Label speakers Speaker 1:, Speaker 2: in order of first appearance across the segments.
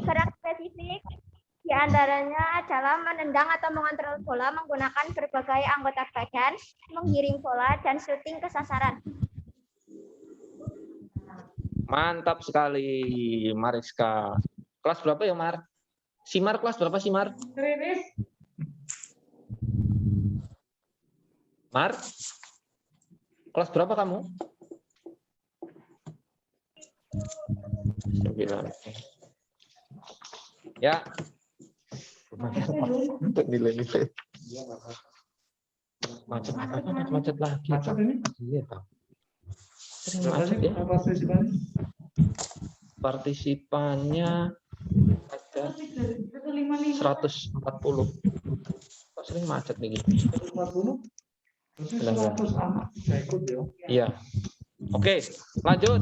Speaker 1: Gerak spesifik di antaranya adalah menendang atau mengontrol bola menggunakan berbagai anggota badan, menggiring bola, dan syuting ke sasaran.
Speaker 2: Mantap sekali, Mariska. Kelas berapa ya, Mar? Simar kelas berapa, Simar? Mar? Kelas berapa kamu? 9. Ya. Untuk nilai-nilai. Macet lagi. Iya, Pak. Sering macet ya. Partisipannya ada 140. Kok sering macet nih gitu? 140? Iya. Oke, lanjut.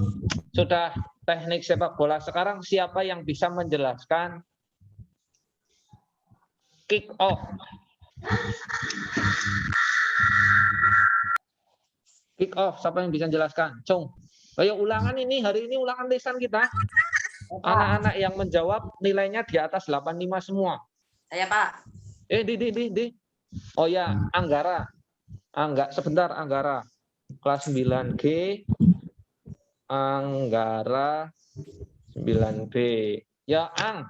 Speaker 2: Sudah teknik sepak bola. Sekarang siapa yang bisa menjelaskan kick off? Kick off, siapa yang bisa menjelaskan? Cung. Ayo ulangan ini, hari ini ulangan lisan kita. Anak-anak yang menjawab nilainya di atas 85 semua.
Speaker 3: Saya, Pak.
Speaker 2: Di. Oh ya, Anggara. Sebentar, Anggara. Kelas 9G. Anggara 9B. Ya, Ang.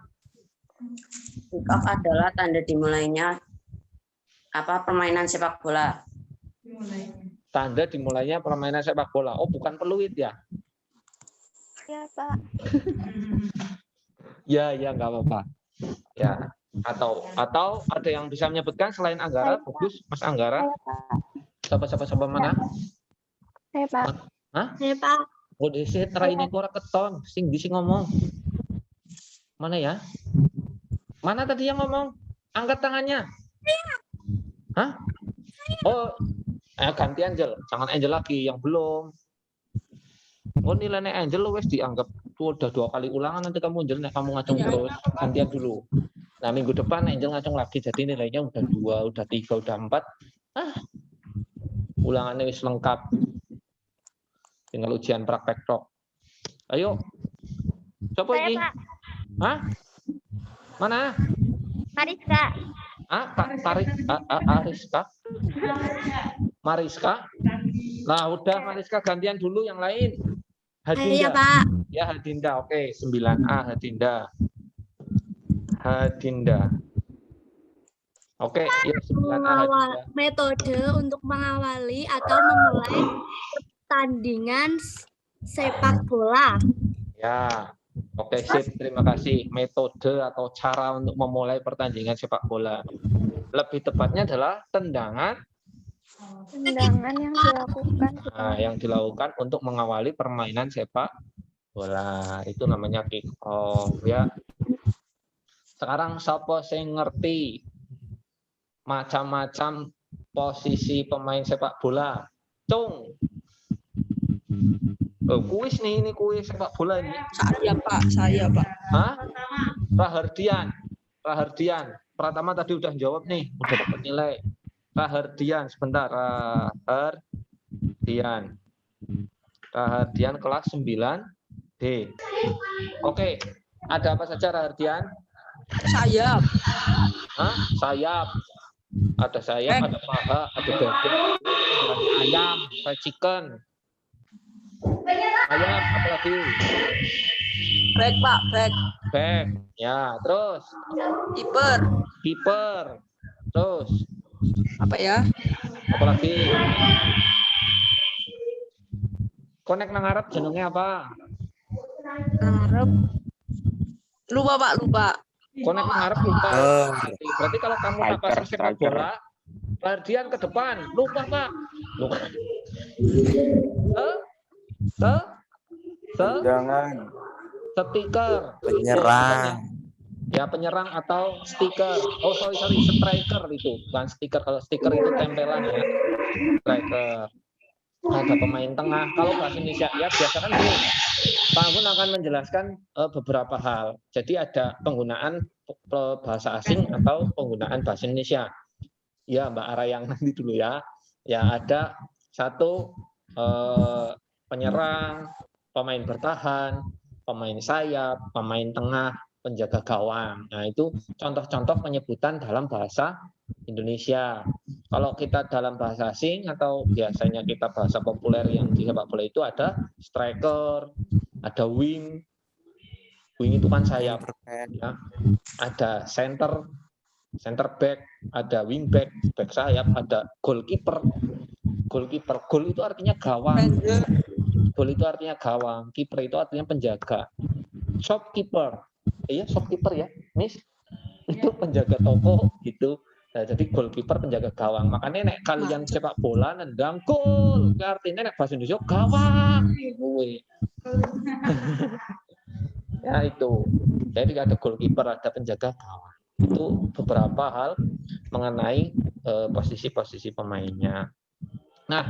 Speaker 3: Kick off adalah tanda dimulainya permainan sepak bola.
Speaker 2: Tanda dimulainya permainan sepak bola. Oh, bukan peluit ya?
Speaker 1: Ya, Pak.
Speaker 2: Ya, nggak apa-apa. Ya, atau ada yang bisa menyebutkan selain Anggara? Bagus, Mas Anggara. Siapa mana?
Speaker 1: Saya, Pak.
Speaker 2: Hah?
Speaker 1: Saya, Pak.
Speaker 2: Oh, desi ini ora keton, sing ngomong. Mana ya? Mana tadi yang ngomong? Angkat tangannya. Hah? Oh, ganti Angel. Jangan Angel lagi yang belum. Oh, nilainya Angel wes dianggap tuh udah 2 kali ulangan, nanti kamu Angel kamu ngacung terus. Gantian dulu. Nah, minggu depan Angel ngacung lagi, jadi nilainya udah 2, udah 3, udah 4. Ulangannya wis lengkap. Tinggal ujian praktek tok. Ayo. Coba
Speaker 1: Saya,
Speaker 2: ini.
Speaker 1: Pak.
Speaker 2: Hah? Mana?
Speaker 1: Mariska.
Speaker 2: Mariska? Nah, udah Mariska gantian dulu yang lain. Hadinda.
Speaker 1: Iya, Pak.
Speaker 2: Ya, Hadinda. Oke, 9A Hadinda. Oke, ya 9A Hadinda.
Speaker 1: Metode untuk mengawali atau memulai pertandingan sepak bola.
Speaker 2: Ya. Oke, sip. Terima kasih. Metode atau cara untuk memulai pertandingan sepak bola. Lebih tepatnya adalah tendangan yang dilakukan untuk mengawali permainan sepak bola. Itu namanya kick off ya. Sekarang siapa sing ngerti macam-macam posisi pemain sepak bola? Cung. Oh, kuis nih, ini kuis sepak bola ini.
Speaker 3: Saya, Pak.
Speaker 2: Hah? Rahardian. Pratama tadi udah jawab nih, udah dapat nilai. Rahardian, sebentar. Rahardian kelas 9D. Oke, ada apa saja Rahardian?
Speaker 3: Sayap.
Speaker 2: Hah? Sayap. Ada sayap, ada paha, ada dada, ada ayam, fried chicken. Ayam, apa lagi?
Speaker 3: Back, Pak.
Speaker 2: Back. Ya, terus? Kiper. Terus?
Speaker 3: Apa ya?
Speaker 2: Apa lagi? Konek nang ngarep jenenge apa?
Speaker 3: Ngarep. Lupa, Pak.
Speaker 2: Konek nang ngarep lupa. Berarti kalau kamu tak sepak bola, Rahardian ke depan. Lupa, Pak. Lupa.
Speaker 4: Jangan.
Speaker 2: Stiker.
Speaker 4: Penyerang.
Speaker 2: Ya, penyerang atau stiker. Oh, sorry, striker itu. Bukan stiker. Kalau stiker itu tempelan ya. Striker. Ada pemain tengah. Kalau bahasa Indonesia ya biasa kan gini. Pak Amun akan menjelaskan beberapa hal. Jadi ada penggunaan bahasa asing atau penggunaan bahasa Indonesia. Ya, Mbak Ara yang nanti dulu ya. Ya, ada satu penyerang, pemain bertahan, pemain sayap, pemain tengah, penjaga gawang. Nah, itu contoh-contoh penyebutan dalam bahasa Indonesia. Kalau kita dalam bahasa asing atau biasanya kita bahasa populer yang di sepak bola itu ada striker, ada wing. Wing itu kan sayap. Ya. Ada center back, ada wing back, back sayap, ada goalkeeper. Goal itu artinya gawang. Goal itu artinya gawang. Kiper itu artinya penjaga. Shopkeeper. Iya, shopkeeper ya, Miss. Itu penjaga toko gitu. Nah, jadi goalkeeper penjaga gawang. Makanya nek kalian sepak bola nendang gol, artinya nek bahasa Indonesia gawang. Ya itu. Jadi ada goalkeeper, ada penjaga gawang. Itu beberapa hal mengenai posisi-posisi pemainnya. Nah,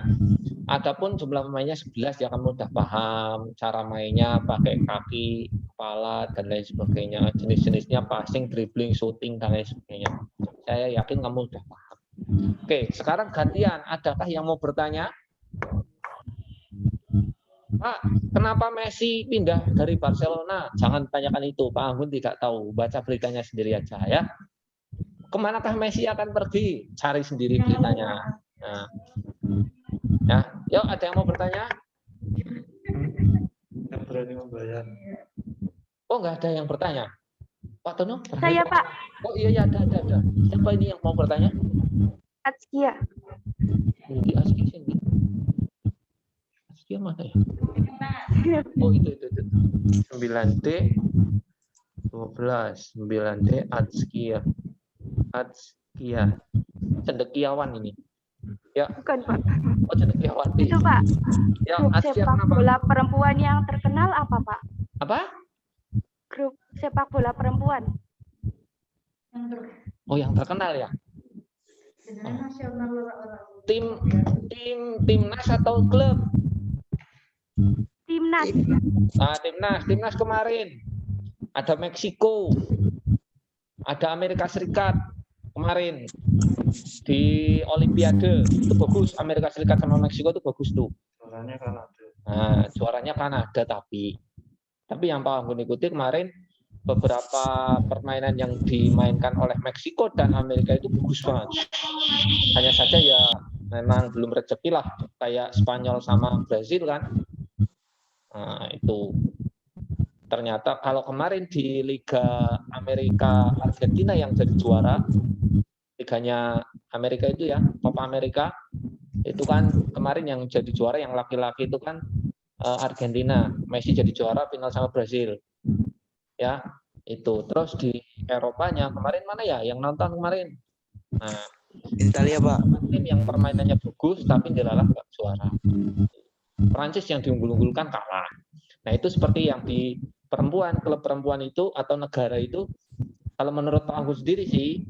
Speaker 2: adapun jumlah pemainnya 11 ya kamu udah paham cara mainnya pakai kaki, kepala dan lain sebagainya. Jenis-jenisnya passing, dribbling, shooting dan lain sebagainya. Saya yakin kamu udah paham. Oke, sekarang gantian. Adakah yang mau bertanya? Pak, kenapa Messi pindah dari Barcelona? Jangan tanyakan itu, Pak Anggun tidak tahu. Baca beritanya sendiri aja ya. Kemanakah Messi akan pergi? Cari sendiri beritanya. Nah, ya, yuk ada yang mau bertanya?
Speaker 4: Yang berani membayar.
Speaker 2: Oh, nggak ada yang bertanya. Pak Tono?
Speaker 1: Saya, Pak.
Speaker 2: Oh iya, ada. Siapa ini yang mau bertanya?
Speaker 1: Atskia.
Speaker 2: Di Aski sini. Aski mana ya? Oh itu. 9D 12. 9D Atskia. Cendekiawan ini. Ya.
Speaker 1: Bukan, Pak.
Speaker 2: Oh, Cendekiawan.
Speaker 1: Itu, Pak.
Speaker 2: Ya,
Speaker 1: Grup
Speaker 2: Atskia
Speaker 1: sepak
Speaker 2: kenapa?
Speaker 1: bola perempuan yang terkenal apa, Pak?
Speaker 2: Apa?
Speaker 1: Grup sepak bola perempuan.
Speaker 2: Oh, yang terkenal ya. Timnas atau klub?
Speaker 1: Timnas.
Speaker 2: Nah, timnas kemarin ada Meksiko, ada Amerika Serikat kemarin di Olimpiade. Itu bagus, Amerika Serikat sama Meksiko itu bagus tuh.
Speaker 4: Juaranya Kanada.
Speaker 2: Nah, juaranya Kanada tapi yang Pak Anggun ikuti kemarin beberapa permainan yang dimainkan oleh Meksiko dan Amerika itu bagus banget. Hanya saja ya memang belum rezeki lah kayak Spanyol sama Brazil kan. Nah, itu ternyata kalau kemarin di Liga Amerika Argentina yang jadi juara, liganya Amerika itu ya, Copa Amerika itu kan kemarin yang jadi juara yang laki-laki itu kan Argentina, Messi jadi juara final sama Brazil. Ya, itu. Terus di Eropanya kemarin mana ya yang nonton kemarin? Nah,
Speaker 5: Italia, Pak.
Speaker 2: tim yang permainannya bagus tapi dilalah nggak juara. Prancis yang diunggul-unggulkan kalah. Nah, itu seperti yang di perempuan, klub perempuan itu atau negara itu, kalau menurut Pak Anggun sendiri sih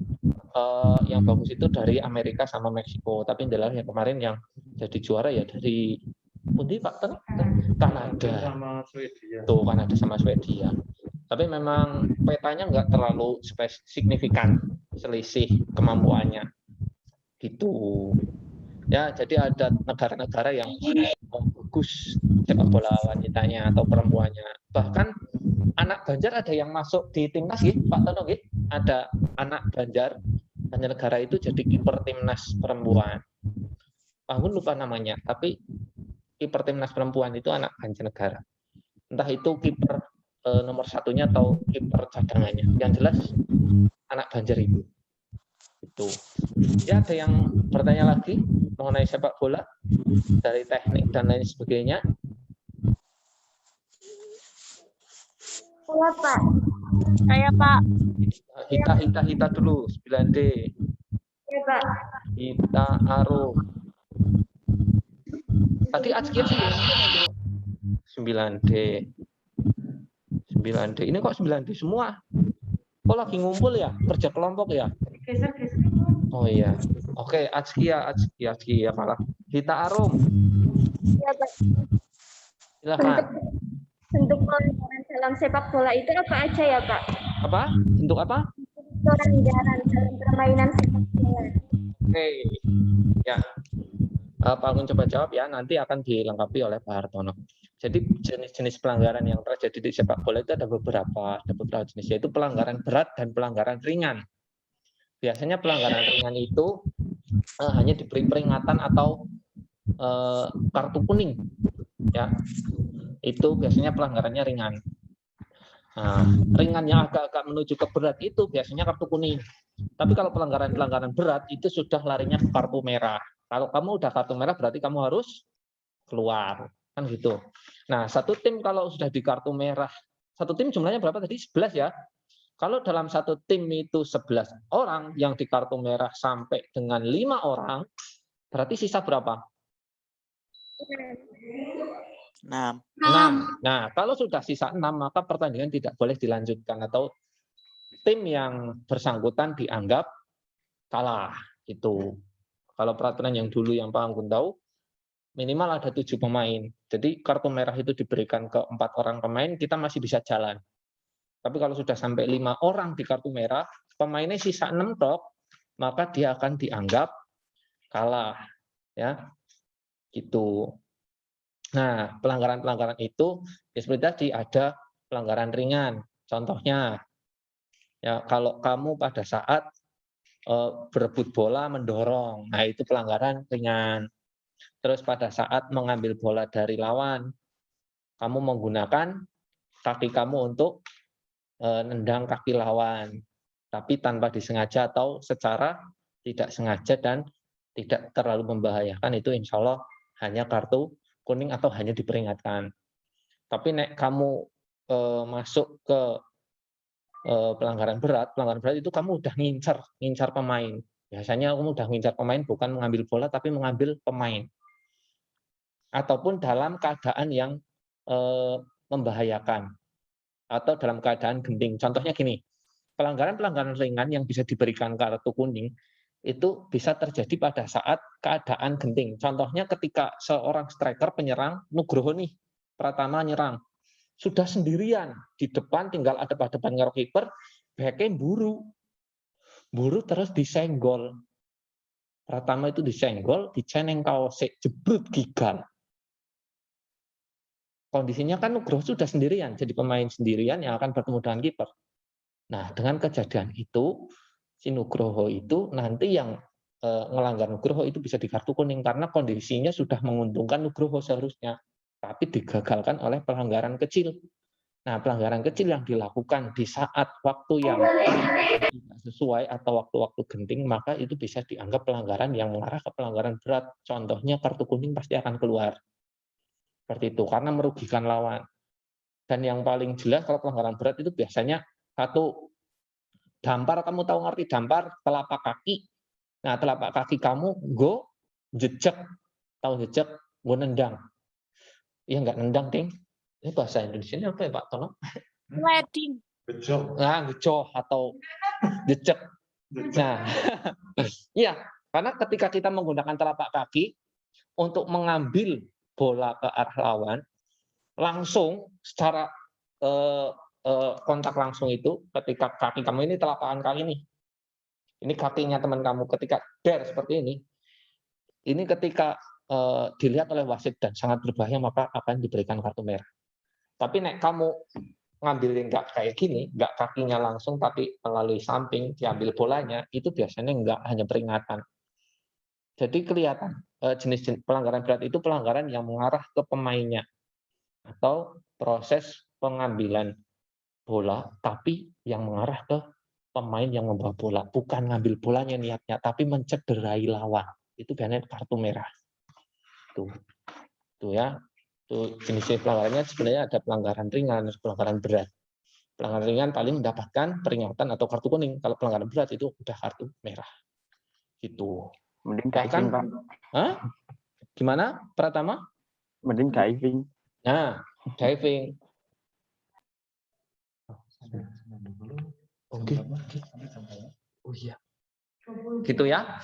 Speaker 2: yang bagus itu dari Amerika sama Meksiko, tapi dilalah yang kemarin yang jadi juara ya dari Pundi Pak Kanada
Speaker 4: Sama Swedia.
Speaker 2: tuh, Kanada sama Swedia. Tapi memang petanya nggak terlalu signifikan selisih kemampuannya gitu ya. Jadi ada negara-negara yang bagus sepak bola wanitanya atau perempuannya. Bahkan anak Banjar ada yang masuk di timnas gitu Pak Tono gitu. Ada anak Banjar negara itu jadi kiper timnas perempuan. Aku lupa namanya, tapi kiper timnas perempuan itu anak Banjarnegara. Entah itu kiper nomor satunya atau kiper cadangannya. Yang jelas anak Banjar itu. Itu. Ya, ada yang bertanya lagi mengenai sepak bola dari teknik dan lain sebagainya?
Speaker 1: Saya, Pak. Saya, Pak.
Speaker 2: Hita dulu 9D.
Speaker 1: Ya, Pak.
Speaker 2: Hita Arum. Tadi Atskia sih 9D. 9D. Ini kok 9D semua? Kok lagi ngumpul ya? Kerja kelompok ya? Oh iya. Oke, Atskia malah. Hita Arum.
Speaker 1: Ya, Pak.
Speaker 2: Silakan.
Speaker 1: Bentuk pelanggaran dalam sepak bola itu apa aja ya, Pak?
Speaker 2: Apa? Bentuk apa?
Speaker 1: Pelanggaran dalam permainan sepak bola.
Speaker 2: Oke. Ya. Pak Anggun coba jawab ya, nanti akan dilengkapi oleh Pak Hartono. Jadi jenis-jenis pelanggaran yang terjadi di sepak bola itu ada beberapa jenis, yaitu pelanggaran berat dan pelanggaran ringan. Biasanya pelanggaran ringan itu hanya diberi peringatan atau kartu kuning, ya. Itu biasanya pelanggarannya ringan. Nah, ringan yang agak-agak menuju ke berat itu biasanya kartu kuning. Tapi kalau pelanggaran-pelanggaran berat itu sudah larinya ke kartu merah. Kalau kamu udah kartu merah berarti kamu harus keluar, kan gitu. Nah, satu tim kalau sudah di kartu merah, satu tim jumlahnya berapa tadi? 11 ya. Kalau dalam satu tim itu 11 orang yang di kartu merah sampai dengan 5 orang, berarti sisa berapa?
Speaker 3: 6.
Speaker 2: 6. Nah, kalau sudah sisa 6, maka pertandingan tidak boleh dilanjutkan atau tim yang bersangkutan dianggap kalah. Itu. Kalau peraturan yang dulu yang Pak Anggun tahu, minimal ada 7 pemain. Jadi kartu merah itu diberikan ke 4 orang pemain, kita masih bisa jalan. Tapi kalau sudah sampai 5 orang di kartu merah, pemainnya sisa 6 tok, maka dia akan dianggap kalah. Ya, gitu. Nah, pelanggaran-pelanggaran itu ya seperti tadi ada pelanggaran ringan. Contohnya, ya kalau kamu pada saat berebut bola mendorong, nah itu pelanggaran ringan. Terus pada saat mengambil bola dari lawan, kamu menggunakan kaki kamu untuk nendang kaki lawan, tapi tanpa disengaja atau secara tidak sengaja dan tidak terlalu membahayakan, itu insya Allah hanya kartu kuning atau hanya diperingatkan. Tapi nek kamu masuk ke pelanggaran berat itu kamu udah ngincar pemain. Biasanya kamu udah ngincar pemain bukan mengambil bola tapi mengambil pemain. Ataupun dalam keadaan yang membahayakan atau dalam keadaan genting. Contohnya gini, pelanggaran-pelanggaran ringan yang bisa diberikan kartu kuning itu bisa terjadi pada saat keadaan genting. Contohnya ketika seorang striker penyerang Nugroho nih, Pratama nyerang, sudah sendirian di depan, tinggal ada pada depan karo kiper, backnya buru terus disenggol. Pratama itu disenggol, diceneng kaosek, jebrut gigal. Kondisinya kan Nugroho sudah sendirian, jadi pemain sendirian yang akan bertemu dengan kiper. Nah, dengan kejadian itu, si Nugroho itu nanti yang ngelanggar Nugroho itu bisa di kartu kuning karena kondisinya sudah menguntungkan Nugroho seharusnya, tapi digagalkan oleh pelanggaran kecil. Nah, pelanggaran kecil yang dilakukan di saat waktu yang tidak sesuai atau waktu-waktu genting, maka itu bisa dianggap pelanggaran yang mengarah ke pelanggaran berat. Contohnya kartu kuning pasti akan keluar. Seperti itu, karena merugikan lawan. Dan yang paling jelas kalau pelanggaran berat itu biasanya satu, dampar, kamu tahu ngerti dampar, telapak kaki. Nah, telapak kaki kamu go jejak, tahu jejak, go nendang. Iya nggak nendang, Ting. Ini bahasa Indonesia apa ya, Pak? Tolong.
Speaker 3: Wedding.
Speaker 4: Bejo.
Speaker 2: Nah, gejoh atau jejak. Nah, iya, karena ketika kita menggunakan telapak kaki untuk mengambil bola ke arah lawan, langsung secara kontak langsung itu ketika kaki kamu ini telapakan kaki ini kakinya teman kamu ketika seperti ini ketika dilihat oleh wasit dan sangat berbahaya maka akan diberikan kartu merah. Tapi nek kamu ngambilin nggak kayak gini, nggak kakinya langsung tapi melalui samping diambil bolanya, itu biasanya nggak hanya peringatan. Jadi kelihatan jenis pelanggaran berat itu pelanggaran yang mengarah ke pemainnya atau proses pengambilan bola tapi yang mengarah ke pemain yang membawa bola, bukan ngambil bolanya niatnya tapi mencederai lawan. Itu biasanya kartu merah. Tuh ya. Tuh jenis pelanggarannya sebenarnya ada pelanggaran ringan, pelanggaran berat. Pelanggaran ringan paling mendapatkan peringatan atau kartu kuning. Kalau pelanggaran berat itu udah kartu merah. Gitu.
Speaker 5: Mending
Speaker 2: Kan?
Speaker 5: diving, Pak.
Speaker 2: Hah? Gimana, Pratama?
Speaker 5: Mending diving.
Speaker 2: Nah, diving. Oke. Oh iya. Gitu ya.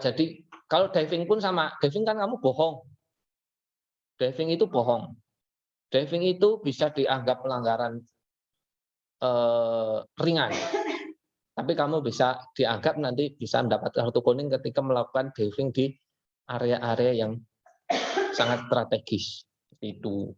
Speaker 2: Jadi kalau diving pun sama. Diving kan kamu bohong. Diving itu bohong. Diving itu bisa dianggap pelanggaran ringan. Tapi kamu bisa dianggap nanti bisa mendapat kartu kuning ketika melakukan diving di area-area yang sangat strategis. Itu.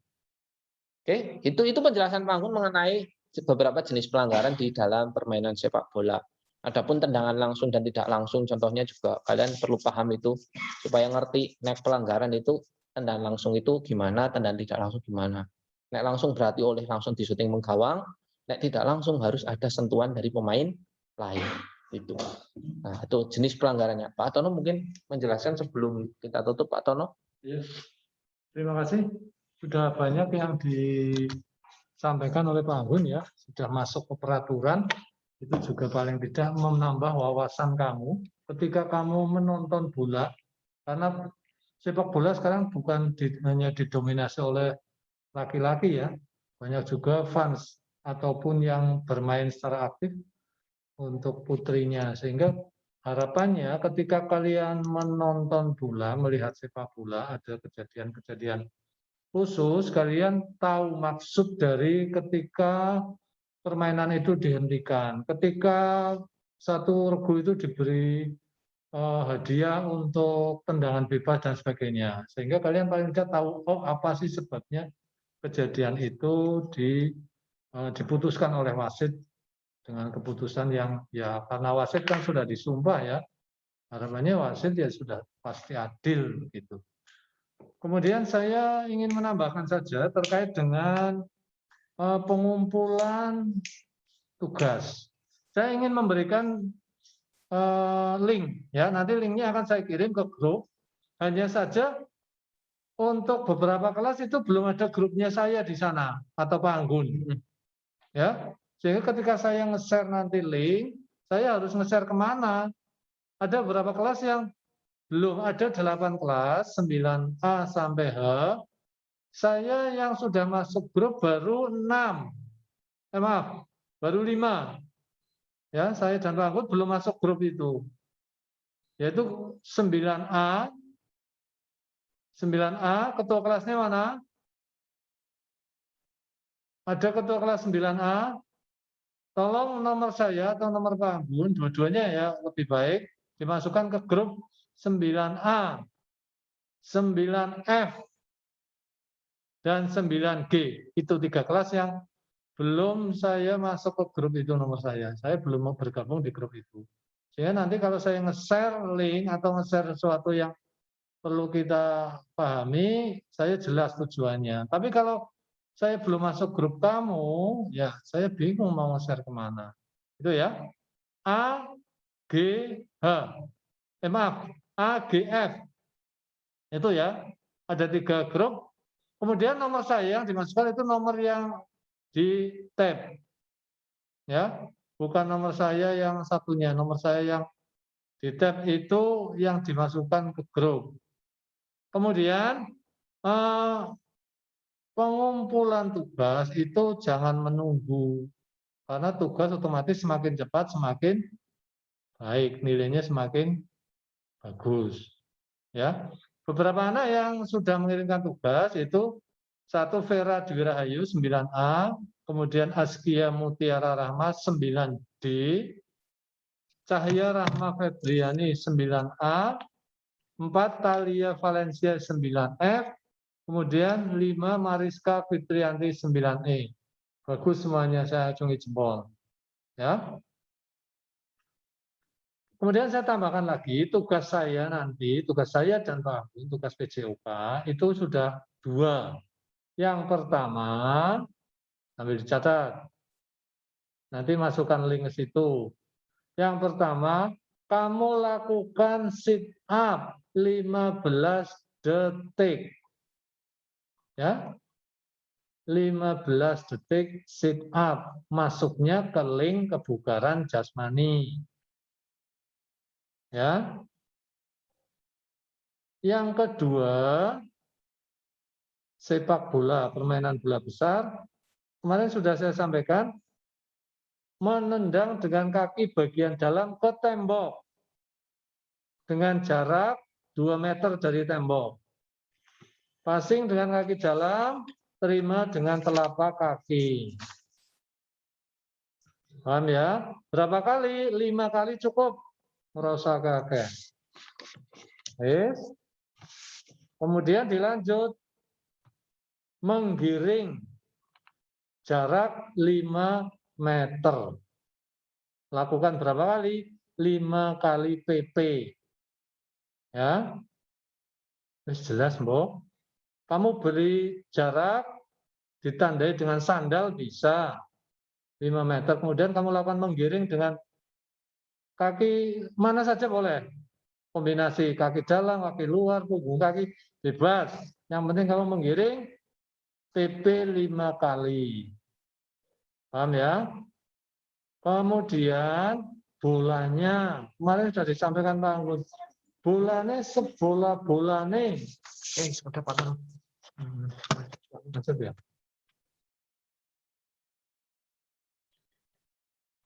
Speaker 2: Oke, itu penjelasan Pak Anggun mengenai beberapa jenis pelanggaran di dalam permainan sepak bola. Adapun tendangan langsung dan tidak langsung, contohnya juga kalian perlu paham itu supaya ngerti nek pelanggaran itu tendangan langsung itu gimana, tendangan tidak langsung gimana. Nek langsung berarti oleh langsung di syuting menggawang, nek tidak langsung harus ada sentuhan dari pemain lain. Itu. Nah, itu jenis pelanggarannya. Pak Tono mungkin menjelaskan sebelum kita tutup, Pak Tono.
Speaker 4: Ya. Terima kasih. Sudah banyak yang disampaikan oleh Pak Anggun ya. Sudah masuk ke peraturan. Itu juga paling tidak menambah wawasan kamu. Ketika kamu menonton bola, karena sepak bola sekarang bukan hanya didominasi oleh laki-laki ya. Banyak juga fans ataupun yang bermain secara aktif untuk putrinya, sehingga harapannya ketika kalian menonton bola, melihat sepak bola, ada kejadian-kejadian khusus, kalian tahu maksud dari ketika permainan itu dihentikan, ketika satu regu itu diberi hadiah untuk tendangan bebas dan sebagainya, sehingga kalian paling tidak tahu, oh apa sih sebabnya kejadian itu diputuskan oleh wasit dengan keputusan yang ya karena wasit kan sudah disumpah ya, harapannya wasit ya sudah pasti adil gitu. Kemudian saya ingin menambahkan saja terkait dengan pengumpulan tugas. Saya ingin memberikan link ya, nanti linknya akan saya kirim ke grup. Hanya saja untuk beberapa kelas itu belum ada grupnya saya di sana atau Pak Anggun ya. Sehingga ketika saya nge-share nanti link, saya harus nge-share kemana? Ada beberapa kelas yang belum ada 8 kelas, 9A sampai H. Saya yang sudah masuk grup baru 6. Maaf, baru 5. Ya, saya dan Pak Anggun belum masuk grup itu. Yaitu 9A. 9A, ketua kelasnya mana? Ada ketua kelas 9A? Tolong nomor saya atau nomor Pak Anggun, dua-duanya ya lebih baik dimasukkan ke grup 9A, 9F, dan 9G. Itu 3 kelas yang belum saya masuk ke grup itu nomor saya. Saya belum mau bergabung di grup itu. Sehingga nanti kalau saya nge-share link atau nge-share sesuatu yang perlu kita pahami, saya jelas tujuannya. Tapi kalau saya belum masuk grup kamu, ya saya bingung mau nge-share kemana. Itu ya. A, G, H. Maaf, A, G, F. Itu ya. Ada 3 grup. Kemudian nomor saya yang dimasukkan itu nomor yang di tab. Ya, bukan nomor saya yang satunya. Nomor saya yang di tab itu yang dimasukkan ke grup. Kemudian pengumpulan tugas itu jangan menunggu, karena tugas otomatis semakin cepat semakin baik, nilainya semakin bagus. Ya, beberapa anak yang sudah mengirimkan tugas itu 1 Vera Dwi Rahayu 9A, kemudian Askia Mutiara Rahma 9D, Cahya Rahma Febriani 9A, 4 Talia Valencia 9F, kemudian 5 Mariska Fitrianti 9E. Bagus semuanya, saya acungi jempol. Ya. Kemudian saya tambahkan lagi tugas saya nanti, tugas saya dan Pak Anggun, tugas PJOK itu sudah 2. Yang pertama, sambil dicatat. Nanti masukkan link ke situ. Yang pertama, kamu lakukan sit up 15 detik. Ya. 15 detik sit up, masuknya ke link kebugaran jasmani. Ya. Yang kedua, sepak bola, permainan bola besar. Kemarin sudah saya sampaikan, menendang dengan kaki bagian dalam ke tembok dengan jarak 2 meter dari tembok. Passing dengan kaki dalam, terima dengan telapak kaki. Paham ya? Berapa kali? 5 kali cukup. Merasa kakek. Kemudian dilanjut. menggiring jarak 5 meter. Lakukan berapa kali? 5 kali PP. Ya. Jelas, Mbok. Kamu beri jarak ditandai dengan sandal bisa 5 meter. Kemudian kamu lakukan menggiring dengan kaki mana saja boleh. Kombinasi kaki dalam, kaki luar, punggung kaki, bebas. Yang penting kamu menggiring PP 5 kali. Paham ya? Kemudian bolanya, kemarin sudah disampaikan Pak Anggun. Bolanya sebola-bolane. Sudah Pak. Masuk ya?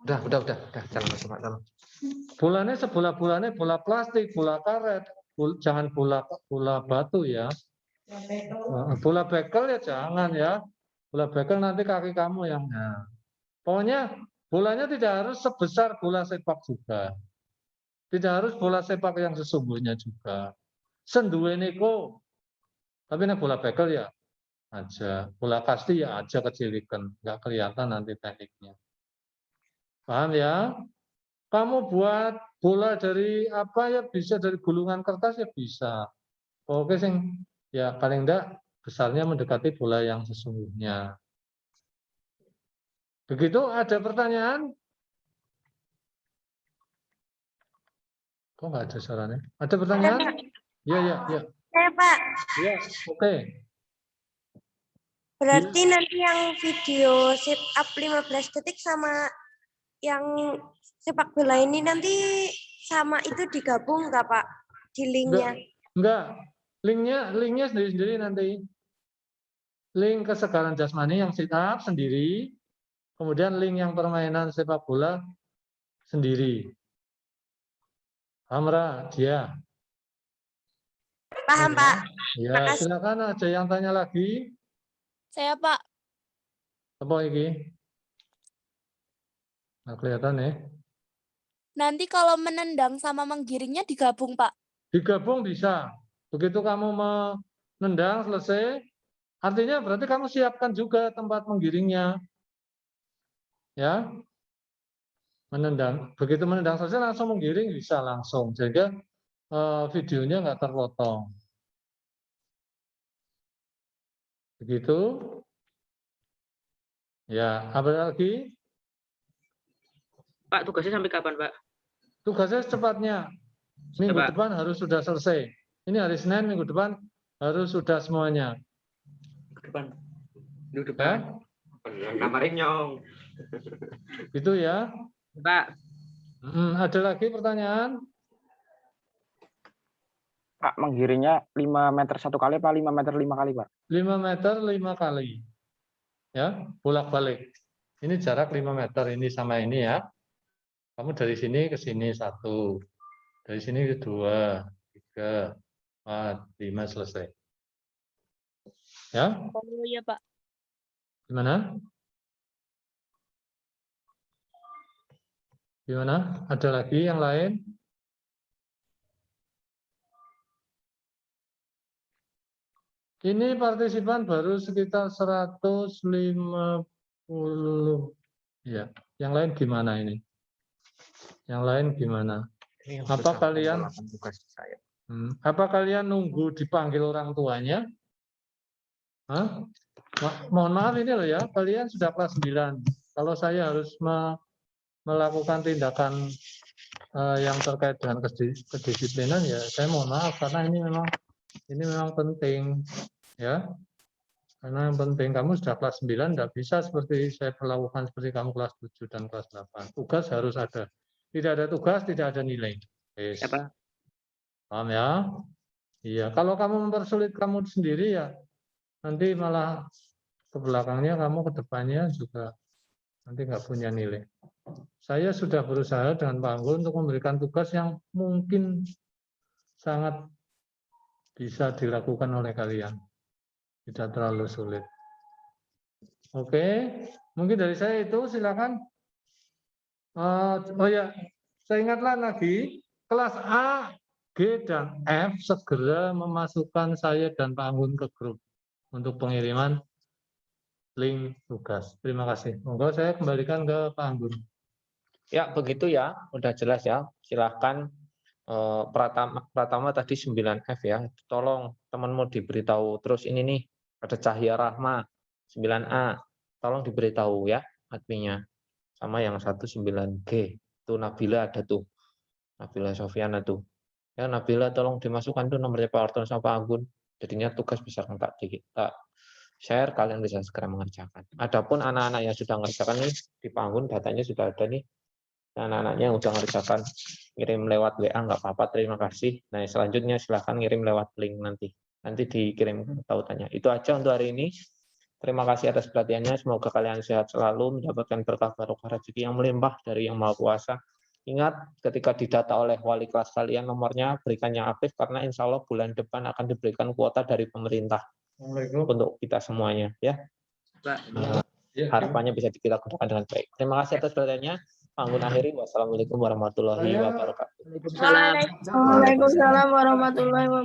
Speaker 4: Udah, jalan masuk Pak. Bolanya sebola-bolane, bola plastik, bola karet, jangan bola batu ya. Bola bekel ya jangan ya. Bola bekel nanti kaki kamu yang. Nah. Pokoknya bolanya tidak harus sebesar bola sepak juga. Tidak harus bola sepak yang sesungguhnya juga. Senduwe niko. Tapi ini bola bekel ya aja. Bola kasti ya aja kecilikan. Nggak kelihatan nanti tekniknya. Paham ya? Kamu buat bola dari apa ya bisa dari gulungan kertas ya bisa. Oke sing ya paling enggak besarnya mendekati bola yang sesungguhnya. Begitu ada pertanyaan? Kok nggak ada suaranya? Ada pertanyaan? Ya.
Speaker 1: Saya Pak,
Speaker 4: Ya, oke.
Speaker 1: berarti nanti yang video sit up 15 detik sama yang sepak bola ini nanti sama itu digabung nggak Pak di linknya?
Speaker 4: Enggak. Linknya sendiri-sendiri nanti. Link kesegaran jasmani yang sit up sendiri, kemudian link yang permainan sepak bola sendiri. Amra, dia.
Speaker 1: Paham Pak?
Speaker 4: Ya,
Speaker 1: Makasih.
Speaker 4: silakan ada yang tanya lagi.
Speaker 3: Saya Pak,
Speaker 4: Apa ini? Nggak kelihatan ya.
Speaker 3: nanti kalau menendang sama menggiringnya digabung Pak.
Speaker 4: Digabung bisa. Begitu kamu menendang selesai, artinya berarti kamu siapkan juga tempat menggiringnya. Ya. Menendang. Begitu menendang selesai langsung menggiring bisa langsung. Sehingga videonya nggak terpotong. Begitu. Ya, apa lagi?
Speaker 5: Pak, tugasnya sampai kapan, Pak?
Speaker 4: Tugasnya secepatnya. Minggu depan harus sudah selesai. Ini hari Senin, minggu depan harus sudah semuanya.
Speaker 5: Minggu depan. Kamarin nyong.
Speaker 4: Gitu ya.
Speaker 5: Pak.
Speaker 4: Ada lagi pertanyaan?
Speaker 6: Pak, menggiringnya 5 meter 1 kali apa 5 meter 5 kali, Pak?
Speaker 4: 5 meter 5 kali. Ya, bolak-balik. Ini jarak 5 meter ini sama ini ya. Kamu dari sini ke sini 1. Dari sini ke 2, 3, 4, 5 selesai. Ya?
Speaker 3: Oh iya Pak.
Speaker 4: Gimana? Gimana? Ada lagi yang lain? Ini partisipan baru sekitar 150. Ya, yang lain gimana ini? Yang lain gimana? Apa kalian? Apa kalian nunggu dipanggil orang tuanya? Hah? Mohon maaf ini loh ya, kalian sudah kelas 9. Kalau saya harus melakukan tindakan yang terkait dengan kedisiplinan ya, saya mohon maaf karena ini memang penting ya. Karena yang penting kamu sudah kelas 9 tidak bisa seperti saya perlakukan seperti kamu kelas 7 dan kelas 8. Tugas harus ada. Tidak ada tugas, tidak ada nilai. Yes.
Speaker 5: Apa?
Speaker 4: Paham ya? Iya, kalau kamu mempersulit kamu sendiri ya nanti malah ke belakangnya kamu ke depannya juga nanti nggak punya nilai. Saya sudah berusaha dengan Pak Anggun untuk memberikan tugas yang mungkin sangat bisa dilakukan oleh kalian. Tidak terlalu sulit. Oke, mungkin dari saya itu silakan. Oh ya, saya ingatkan lagi, kelas A, G, dan F segera memasukkan saya dan Pak Anggun ke grup. untuk pengiriman link tugas. Terima kasih. Monggo saya kembalikan ke Pak Anggun.
Speaker 2: Ya, begitu ya. Udah jelas ya. Silahkan Pratama tadi 9F ya. Tolong temanmu diberitahu. Terus ini nih, ada Cahya Rahma 9A. Tolong diberitahu ya adminnya. Sama yang 19G. Itu Nabila ada tuh. Nabila Sofiana tuh. Ya, Nabila tolong dimasukkan tuh nomornya Pak Arton sama Pak Anggun. Jadinya tugas bisa tak share, kalian bisa segera mengerjakan. Adapun anak-anak yang sudah mengerjakan nih, di Pak Anggun datanya sudah ada nih. Anak-anaknya yang sudah mengerjakan, kirim lewat WA nggak apa-apa, terima kasih. Nah, selanjutnya silahkan kirim lewat link nanti. Nanti dikirim tautannya. Itu aja untuk hari ini. Terima kasih atas perhatiannya. Semoga kalian sehat selalu, mendapatkan berkah barokah rezeki yang melimpah dari Yang Maha Kuasa. Ingat, ketika didata oleh wali kelas kalian nomornya, berikan yang aktif karena insya Allah bulan depan akan diberikan kuota dari pemerintah untuk kita semuanya. Ya, harapannya bisa kita gunakan dengan baik. Terima kasih atas perhatiannya. Anggun akhiri. Wassalamualaikum warahmatullahi wabarakatuh.
Speaker 5: Waalaikumsalam.
Speaker 3: Waalaikumsalam warahmatullahi wabarakatuh.